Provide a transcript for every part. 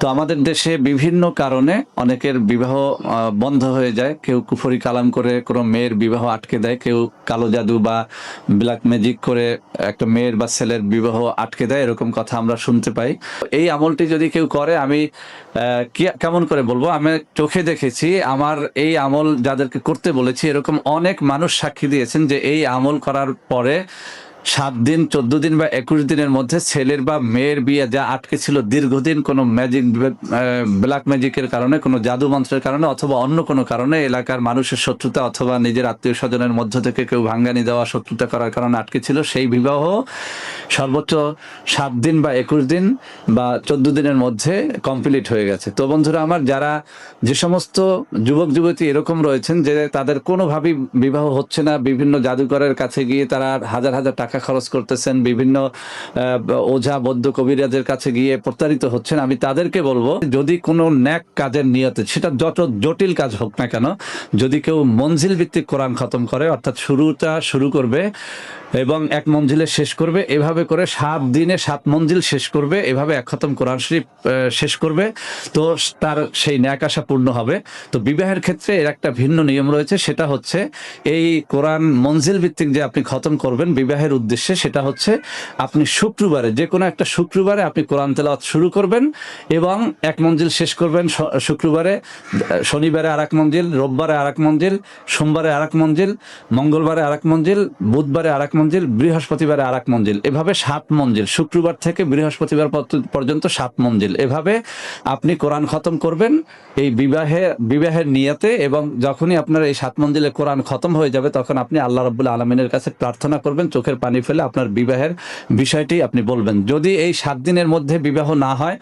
তো আমাদের দেশে বিভিন্ন কারণে অনেকের বিবাহ বন্ধ হয়ে যায়। কেউ কুফরি কালাম করে কোনো মেয়ের বিবাহ আটকে দেয়, কেউ কালো জাদু বা ব্ল্যাক ম্যাজিক করে একটা মেয়ের বা ছেলের বিবাহ আটকে দেয়, এরকম কথা আমরা শুনতে পাই। এই আমলটি যদি কেউ করে, আমি কেমন করে বলবো, আমি চোখে দেখেছি। আমার এই আমল যাদেরকে করতে বলেছি, এরকম অনেক মানুষ সাক্ষী দিয়েছেন যে এই আমল করার পরে 7 দিন, 14 দিন বা 21 দিনের মধ্যে ছেলের বা মেয়ের বিয়ে যা আটকে ছিল দীর্ঘদিন কোনো ম্যাজিক, ব্ল্যাক ম্যাজিকের কারণে, কোনো জাদু মন্ত্রের কারণে অথবা অন্য কোনো কারণে, এলাকার মানুষের শত্রুতা অথবা নিজের আত্মীয় স্বজনের মধ্য থেকে কেউ ভাঙ্গানি দেওয়া, শত্রুতা করার কারণে আটকে ছিল, সেই বিবাহ সর্বোচ্চ 7 দিন বা 21 দিন বা 14 দিনের মধ্যে কমপ্লিট হয়ে গেছে। তো বন্ধুরা আমার, যারা যে সমস্ত যুবক যুবতী এরকম রয়েছেন যে তাদের কোনোভাবেই বিবাহ হচ্ছে না, বিভিন্ন জাদুকরের কাছে গিয়ে তারা হাজার হাজার টাকা খরচ করতেছেন, বিভিন্ন ওঝা বৌদ্ধ কবিরাজের কাছে গিয়ে প্রতারিত হচ্ছেন, আমি তাদেরকে বলবো, যদি কোনো ন্যাক কাজের নিয়তে, সেটা যত জটিল কাজ হোক না কেন, যদি কেউ মঞ্জিল ভিত্তিক কোরআন খতম করে, অর্থাৎ শুরুটা শুরু করবে এবং 1 মঞ্জিলে শেষ করবে, এভাবে করে 7 দিনে 7 মঞ্জিল শেষ করবে, এভাবে 1 খতম কোরআন শরীফ শেষ করবে, তো তার সেই ন্যাক আশা পূর্ণ হবে। তো বিবাহের ক্ষেত্রে এর একটা ভিন্ন নিয়ম রয়েছে, সেটা হচ্ছে এই কোরআন মঞ্জিল ভিত্তিক যে আপনি খতম করবেন বিবাহের উদ্দেশ্যে, সেটা হচ্ছে আপনি শুক্রবারে, যে কোনো একটা শুক্রবারে আপনি কোরআন তেলাওয়াত শুরু করবেন এবং 1 মঞ্জিল শেষ করবেন শুক্রবারে, শনিবারে আর 1 মঞ্জিল, রোববারে আর 1 মঞ্জিল, সোমবারে আর 1 মঞ্জিল, মঙ্গলবারে আর 1 মঞ্জিল, বুধবারে আর 1 মঞ্জিল, বৃহস্পতিবারে আর 1 মঞ্জিল, এভাবে 7 মঞ্জিল, শুক্রবার থেকে বৃহস্পতিবার পর্যন্ত 7 মঞ্জিল, এভাবে আপনি কোরআন খতম করবেন এই বিবাহের নিয়তে। এবং যখনই আপনার এই 7 মঞ্জিলে কোরআন খতম হয়ে যাবে, তখন আপনি আল্লাহ রাব্বুল আলামিনের কাছে প্রার্থনা করবেন, চোখের পানি ফেলে আপনার বিবাহের বিষয়টি আপনি বলবেন। যদি এই 7 দিনের মধ্যে বিবাহ না হয়,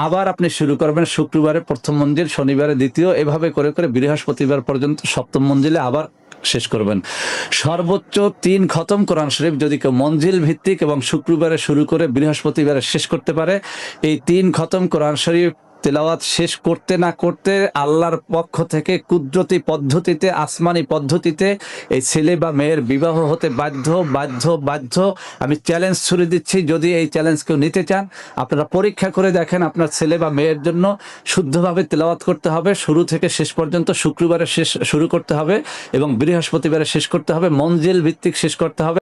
আবার আপনি শুরু করবেন শুক্রবারে 1ম মঞ্জিল, শনিবারে 2য়, এভাবে করে করে বৃহস্পতিবার পর্যন্ত 7ম মঞ্জিলে আবার শেষ করবেন। সর্বোচ্চ 3 খতম কোরআন শরীফ যদি কেউ মঞ্জিল ভিত্তিক এবং শুক্রবারে শুরু করে বৃহস্পতিবারে শেষ করতে পারে, এই 3 খতম কোরআন শরীফ তেলাওয়াত শেষ করতে না করতে আল্লাহর পক্ষ থেকে কুদরতি পদ্ধতিতে, আসমানি পদ্ধতিতে এই ছেলে বা মেয়ের বিবাহ হতে বাধ্য বাধ্য বাধ্য। আমি চ্যালেঞ্জ ছুড়ে দিচ্ছি, যদি এই চ্যালেঞ্জ কেউ নিতে চান, আপনারা পরীক্ষা করে দেখেন। আপনার ছেলে বা মেয়ের জন্য শুদ্ধভাবে তেলাওয়াত করতে হবে, শুরু থেকে শেষ পর্যন্ত শুক্রবারে শুরু করতে হবে এবং বৃহস্পতিবারে শেষ করতে হবে, মঞ্জিল ভিত্তিক শেষ করতে হবে।